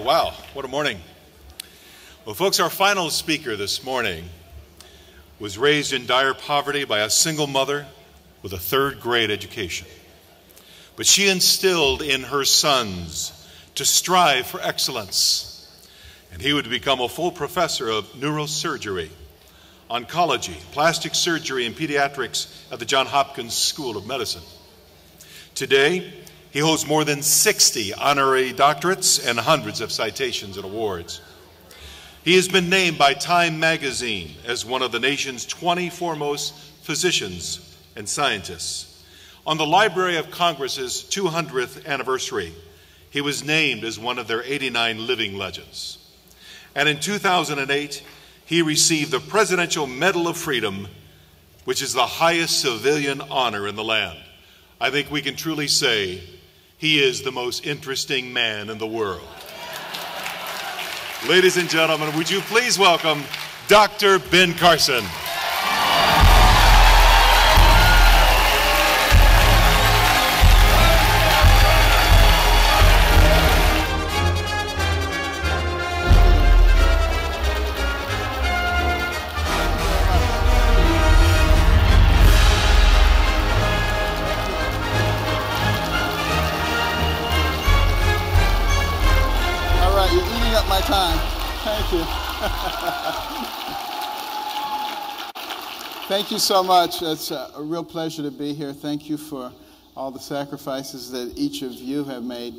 Wow, what a morning. Well, folks, our final speaker this morning was raised in dire poverty by a single mother with a third-grade education. But she instilled in her sons to strive for excellence, and he would become a full professor of neurosurgery, oncology, plastic surgery, and pediatrics at the Johns Hopkins School of Medicine. Today, he holds more than 60 honorary doctorates and hundreds of citations and awards. He has been named by Time magazine as one of the nation's 20 foremost physicians and scientists. On the Library of Congress's 200th anniversary, he was named as one of their 89 living legends. And in 2008, he received the Presidential Medal of Freedom, which is the highest civilian honor in the land. I think we can truly say he is the most interesting man in the world. Ladies and gentlemen, would you please welcome Dr. Ben Carson. Thank you so much. It's a real pleasure to be here. Thank you for all the sacrifices that each of you have made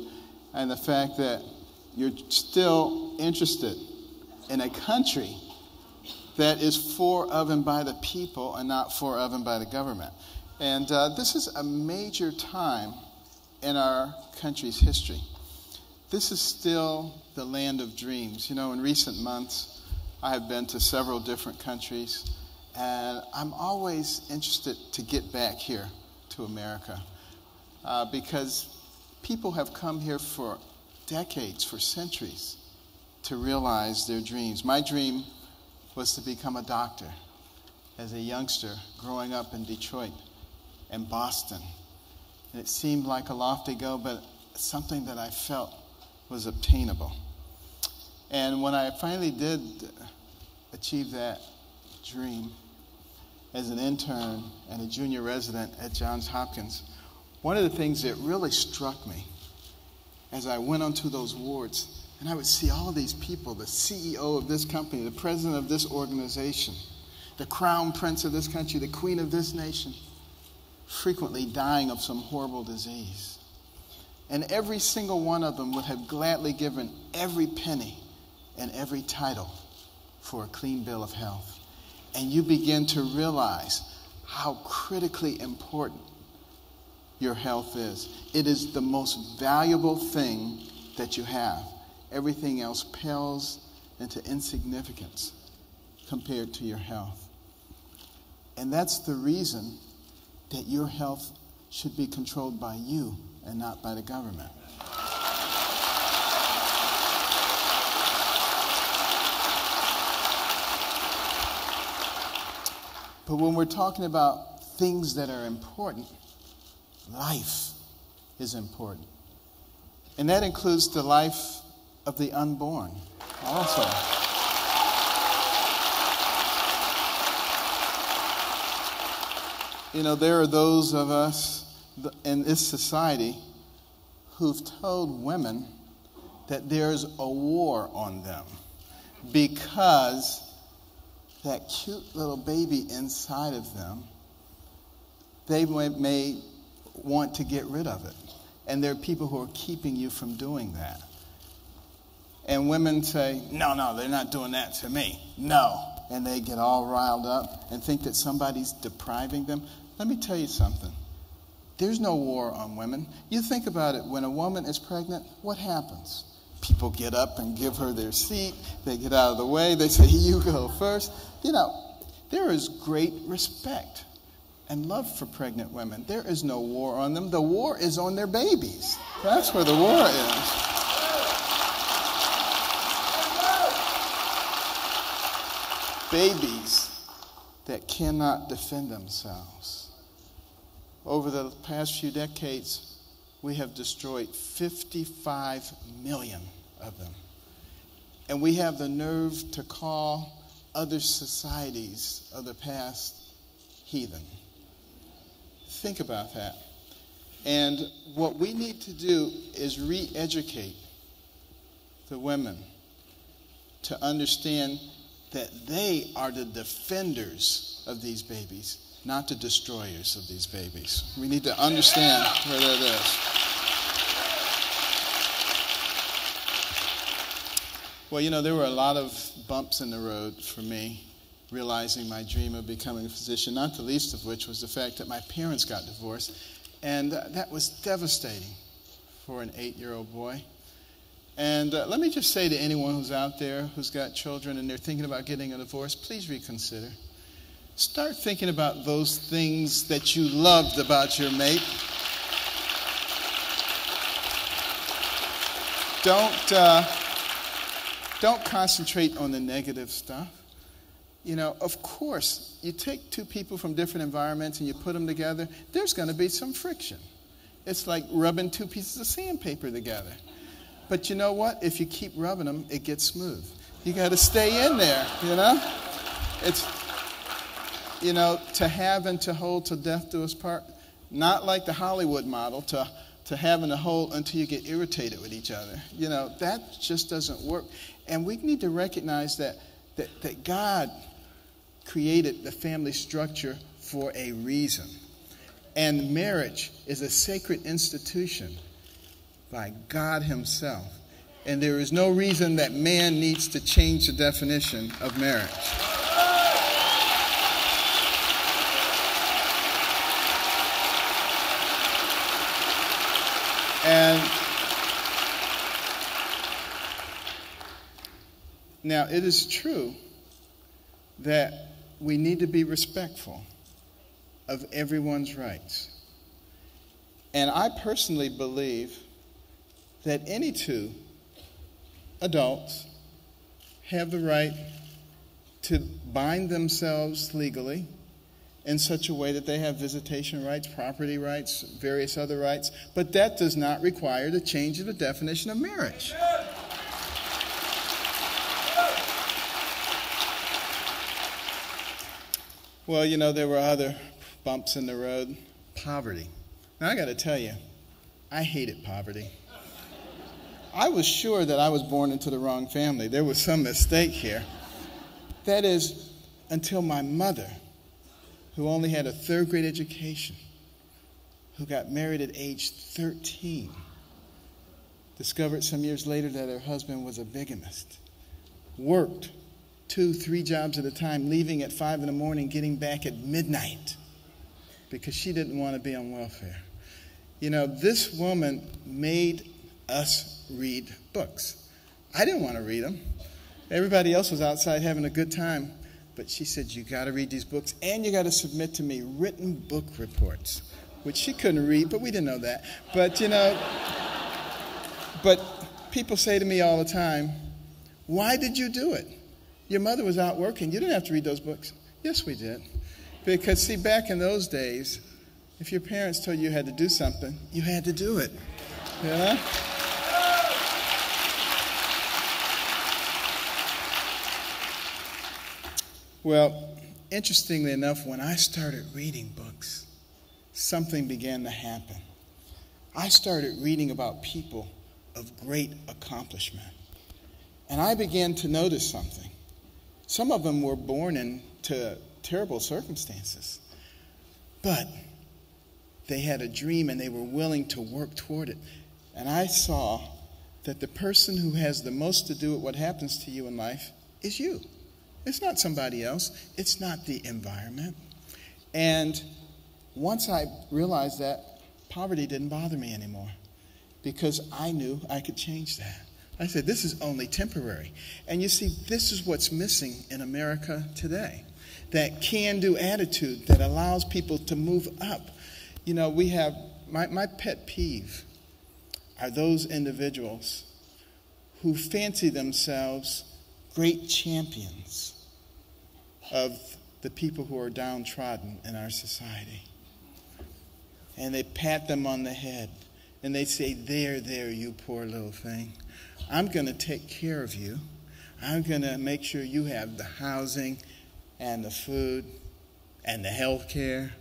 and the fact that you're still interested in a country that is for, of, and by the people and not for, of, and by the government. And this is a major time in our country's history. This is still the land of dreams. You know, in recent months, I have been to several different countries, and I'm always interested to get back here to America because people have come here for decades, for centuries, to realize their dreams. My dream was to become a doctor as a youngster growing up in Detroit and Boston. And it seemed like a lofty goal, but something that I felt was obtainable. And when I finally did achieve that dream as an intern and a junior resident at Johns Hopkins, one of the things that really struck me as I went onto those wards and I would see all of these people, the CEO of this company, the president of this organization, the crown prince of this country, the queen of this nation, frequently dying of some horrible disease. And every single one of them would have gladly given every penny and every title for a clean bill of health. And you begin to realize how critically important your health is. It is the most valuable thing that you have. Everything else pales into insignificance compared to your health. And that's the reason that your health should be controlled by you and not by the government. But when we're talking about things that are important, life is important. And that includes the life of the unborn also. You know, there are those of us in this society who've told women that there's a war on them because that cute little baby inside of them, they may want to get rid of it. And there are people who are keeping you from doing that. And women say, no, they're not doing that to me. No. And they get all riled up and think that somebody's depriving them. Let me tell you something. There's no war on women. You think about it. When a woman is pregnant, what happens? People get up and give her their seat. They get out of the way. They say, you go first. You know, there is great respect and love for pregnant women. There is no war on them. The war is on their babies. That's where the war is. Babies that cannot defend themselves. Over the past few decades, we have destroyed 55 million of them. And we have the nerve to call other societies of the past heathen. Think about that. And what we need to do is re-educate the women to understand that they are the defenders of these babies, not the destroyers of these babies. We need to understand where that is. Well, you know, there were a lot of bumps in the road for me realizing my dream of becoming a physician, not the least of which was the fact that my parents got divorced. And that was devastating for an 8-year-old boy. And let me just say to anyone who's out there who's got children and they're thinking about getting a divorce, please reconsider. Start thinking about those things that you loved about your mate. Don't concentrate on the negative stuff. You know, of course, you take two people from different environments and you put them together, there's going to be some friction. It's like rubbing two pieces of sandpaper together. But you know what? If you keep rubbing them, it gets smooth. You got to stay in there, you know? It's, you know, to have and to hold till death do us part, not like the Hollywood model, to having to hold until you get irritated with each other. You know, that just doesn't work. And we need to recognize that God created the family structure for a reason. And marriage is a sacred institution by God himself. And there is no reason that man needs to change the definition of marriage. And now it is true that we need to be respectful of everyone's rights. And I personally believe that any two adults have the right to bind themselves legally in such a way that they have visitation rights, property rights, various other rights, but that does not require the change of the definition of marriage. Well, you know, there were other bumps in the road. Poverty. Now, I got to tell you, I hated poverty. I was sure that I was born into the wrong family. There was some mistake here. That is, until my mother, who only had a third-grade education, who got married at age 13, discovered some years later that her husband was a bigamist, worked 2-3 jobs at a time, leaving at 5 in the morning, getting back at midnight because she didn't want to be on welfare. You know, this woman made us read books. I didn't want to read them. Everybody else was outside having a good time. But she said, you got to read these books, and you got to submit to me written book reports, which she couldn't read, but we didn't know that. But, you know, but people say to me all the time, why did you do it? Your mother was out working. You didn't have to read those books. Yes, we did. Because, see, back in those days, if your parents told you you had to do something, you had to do it. You know? Well, interestingly enough, when I started reading books, something began to happen. I started reading about people of great accomplishment. And I began to notice something. Some of them were born into terrible circumstances. But they had a dream and they were willing to work toward it. And I saw that the person who has the most to do with what happens to you in life is you. It's not somebody else. It's not the environment. And once I realized that, poverty didn't bother me anymore because I knew I could change that. I said, this is only temporary. And you see, this is what's missing in America today. That can-do attitude that allows people to move up. You know, we have, my pet peeve are those individuals who fancy themselves great champions of the people who are downtrodden in our society. And they pat them on the head and they say, there, you poor little thing. I'm going to take care of you. I'm going to make sure you have the housing and the food and the health care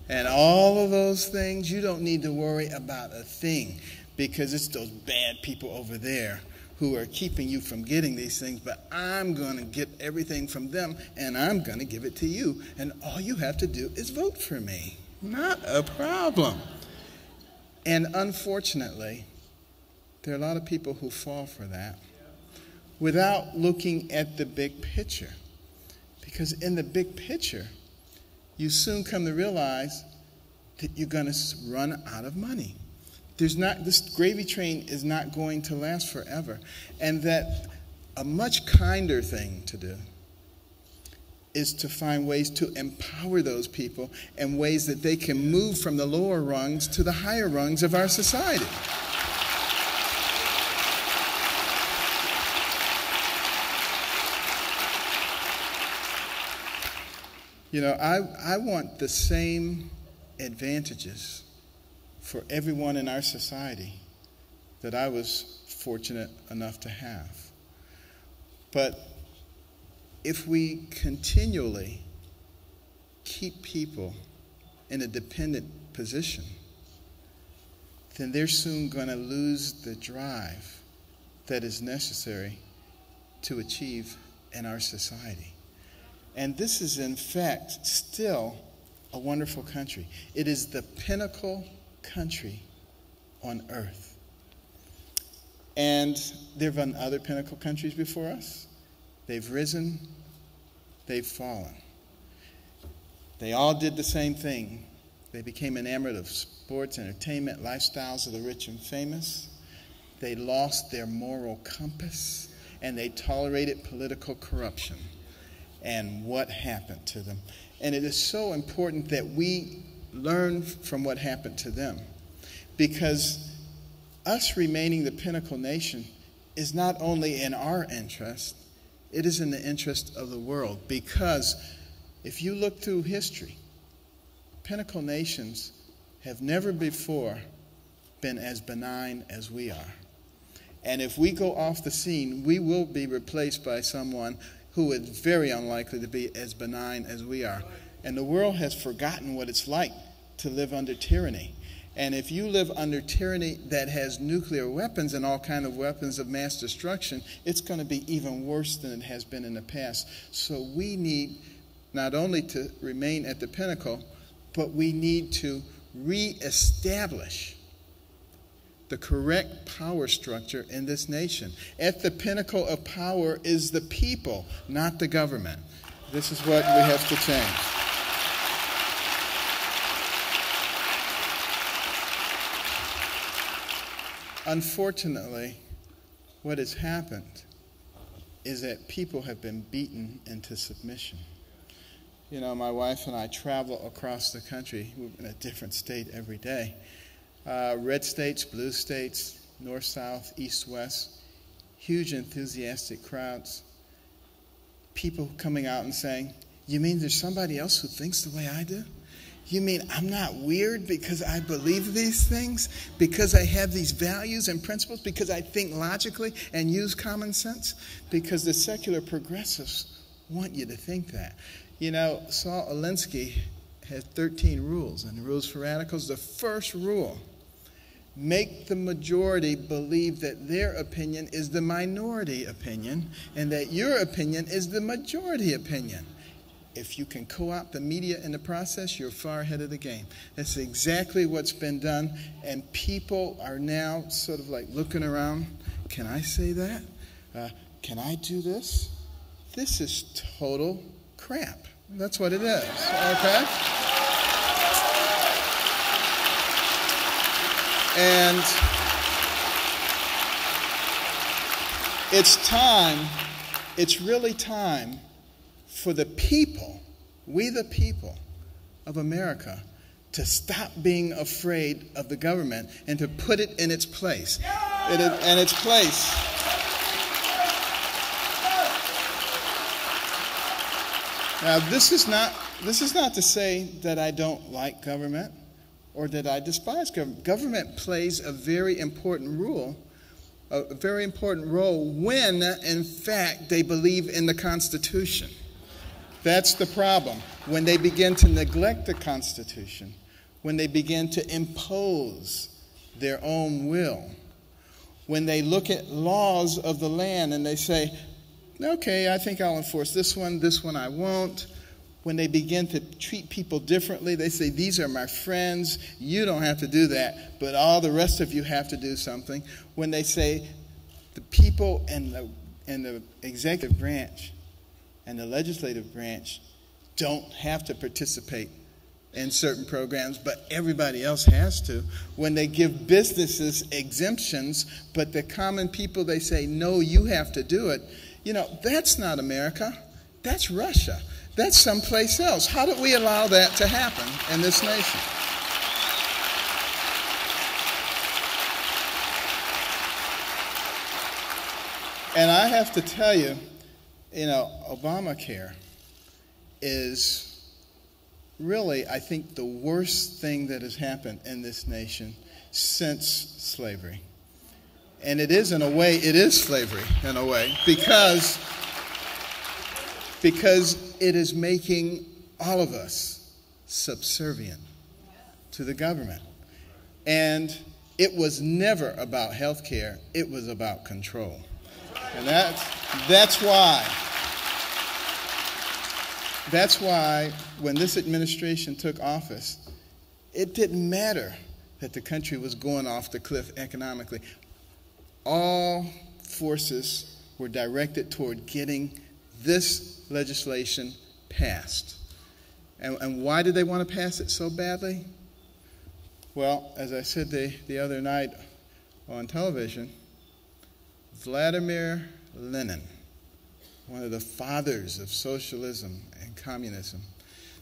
and all of those things. You don't need to worry about a thing, because it's those bad people over there who are keeping you from getting these things. But I'm going to get everything from them, and I'm going to give it to you. And all you have to do is vote for me. Not a problem. And unfortunately, there are a lot of people who fall for that without looking at the big picture. Because in the big picture, you soon come to realize that you're going to run out of money. This gravy train is not going to last forever. And that a much kinder thing to do is to find ways to empower those people and ways that they can move from the lower rungs to the higher rungs of our society. You know, I want the same advantages for everyone in our society that I was fortunate enough to have. But if we continually keep people in a dependent position, then they're soon going to lose the drive that is necessary to achieve in our society. And this is, in fact, still a wonderful country. It is the pinnacle country on earth. And there have been other pinnacle countries before us. They've risen, they've fallen. They all did the same thing. They became enamored of sports, entertainment, lifestyles of the rich and famous. They lost their moral compass, and they tolerated political corruption. And what happened to them? And it is so important that we learn from what happened to them, because us remaining the pinnacle nation is not only in our interest, it is in the interest of the world. Because if you look through history, pinnacle nations have never before been as benign as we are. And if we go off the scene, we will be replaced by someone who is very unlikely to be as benign as we are. And the world has forgotten what it's like to live under tyranny. And if you live under tyranny that has nuclear weapons and all kinds of weapons of mass destruction, it's going to be even worse than it has been in the past. So we need not only to remain at the pinnacle, but we need to reestablish the correct power structure in this nation. At the pinnacle of power is the people, not the government. This is what we have to change. Unfortunately, what has happened is that people have been beaten into submission. You know, my wife and I travel across the country. We're in a different state every day. Red states, blue states, north, south, east, west, huge enthusiastic crowds. People coming out and saying, "You mean there's somebody else who thinks the way I do? You mean I'm not weird because I believe these things? Because I have these values and principles? Because I think logically and use common sense?" Because the secular progressives want you to think that. You know, Saul Alinsky has 13 rules, and the rules for radicals, the first rule: make the majority believe that their opinion is the minority opinion and that your opinion is the majority opinion. If you can co-opt the media in the process, you're far ahead of the game. That's exactly what's been done, and people are now sort of like looking around. Can I say that? Can I do this? This is total crap. That's what it is, okay? And it's really time for the people, we the people of America, to stop being afraid of the government and to put it in its place. In its place. Now, this is not to say that I don't like government or that I despise government. Government plays a very important role a very important role when, in fact, they believe in the Constitution. That's the problem. When they begin to neglect the Constitution, when they begin to impose their own will, when they look at laws of the land and they say, okay, I think I'll enforce this one I won't. When they begin to treat people differently, they say, these are my friends, you don't have to do that, but all the rest of you have to do something. When they say the people and the executive branch and the legislative branch don't have to participate in certain programs, but everybody else has to. When they give businesses exemptions, but the common people, they say, no, you have to do it. You know, that's not America. That's Russia. That's someplace else. How did we allow that to happen in this nation? And I have to tell you, Obamacare is really, I think, the worst thing that has happened in this nation since slavery. And it is, in a way, it is slavery, in a way, because it is making all of us subservient to the government. And it was never about health care, it was about control. And that's why when this administration took office, it didn't matter that the country was going off the cliff economically. All forces were directed toward getting this legislation passed. And why did they want to pass it so badly? Well, as I said the other night on television, Vladimir Lenin, one of the fathers of socialism and communism,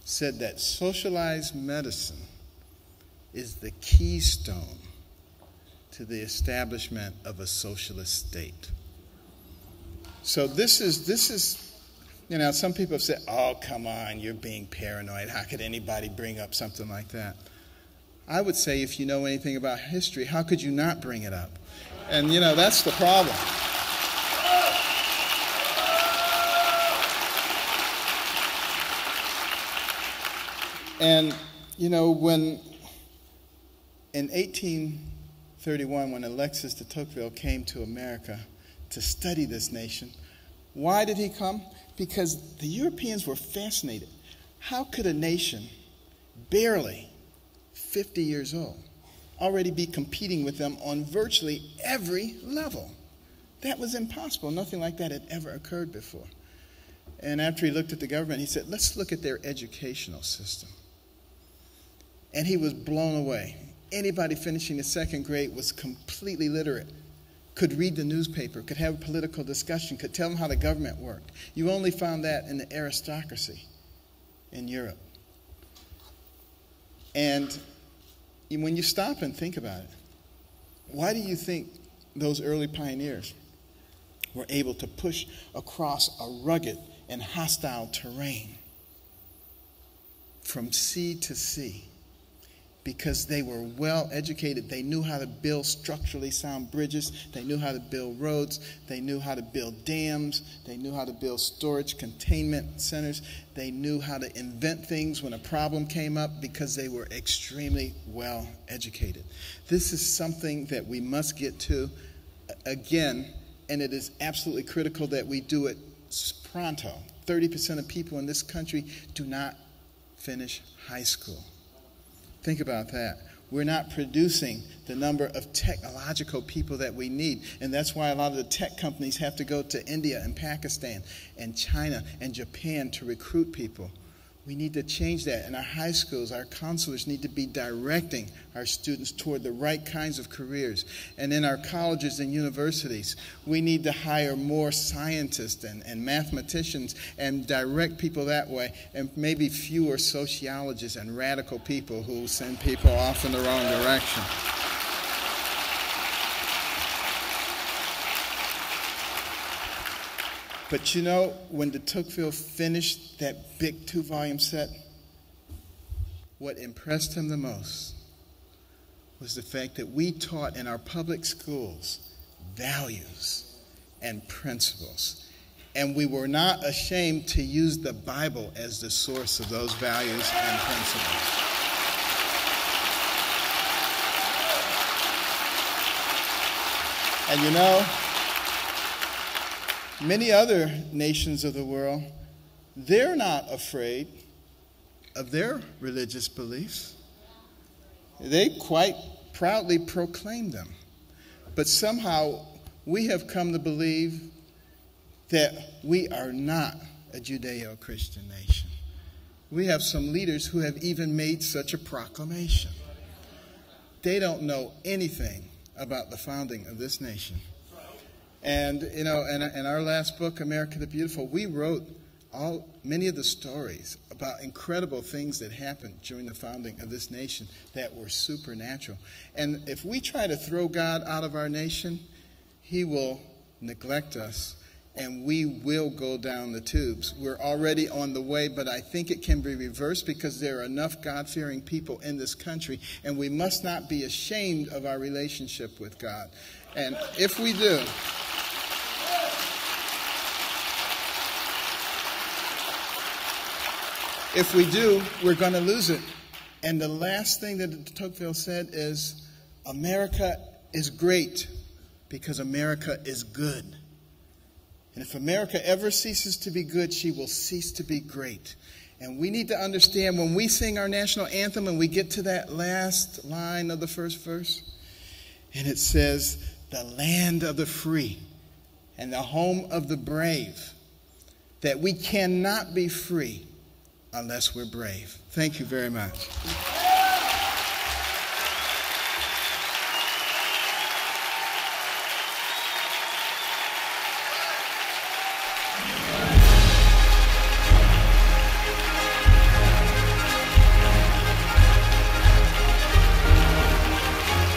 said that socialized medicine is the keystone to the establishment of a socialist state. So this is, some people have said, oh, come on, you're being paranoid. How could anybody bring up something like that? I would say, if you know anything about history, how could you not bring it up? And, that's the problem. And, when in 1831, when Alexis de Tocqueville came to America to study this nation, why did he come? Because the Europeans were fascinated. How could a nation barely 50 years old already be competing with them on virtually every level? That was impossible. Nothing like that had ever occurred before. And after he looked at the government, he said, let's look at their educational system. And he was blown away. Anybody finishing the second grade was completely literate, could read the newspaper, could have a political discussion, could tell them how the government worked. You only found that in the aristocracy in Europe. And when you stop and think about it, why do you think those early pioneers were able to push across a rugged and hostile terrain from sea to sea? Because they were well educated. They knew how to build structurally sound bridges. They knew how to build roads. They knew how to build dams. They knew how to build storage containment centers. They knew how to invent things when a problem came up because they were extremely well educated. This is something that we must get to again, and it is absolutely critical that we do it pronto. 30% of people in this country do not finish high school. Think about that. We're not producing the number of technological people that we need. And that's why a lot of the tech companies have to go to India and Pakistan and China and Japan to recruit people. We need to change that. In our high schools, our counselors need to be directing our students toward the right kinds of careers. And in our colleges and universities, we need to hire more scientists and mathematicians and direct people that way, and maybe fewer sociologists and radical people who send people off in the wrong direction. But when de Tocqueville finished that big 2-volume set, what impressed him the most was the fact that we taught in our public schools values and principles. And we were not ashamed to use the Bible as the source of those values and principles. And you know, many other nations of the world, they're not afraid of their religious beliefs. They quite proudly proclaim them. But somehow we have come to believe that we are not a Judeo-Christian nation. We have some leaders who have even made such a proclamation. They don't know anything about the founding of this nation. And, you know, in our last book, America the Beautiful, we wrote many of the stories about incredible things that happened during the founding of this nation that were supernatural. And if we try to throw God out of our nation, he will neglect us and we will go down the tubes. We're already on the way, but I think it can be reversed because there are enough God-fearing people in this country, and we must not be ashamed of our relationship with God. And if we do, we're going to lose it. And the last thing that de Tocqueville said is, America is great because America is good. And if America ever ceases to be good, she will cease to be great. And we need to understand when we sing our national anthem and we get to that last line of the first verse, and it says, the land of the free and the home of the brave, that we cannot be free unless we're brave. Thank you very much.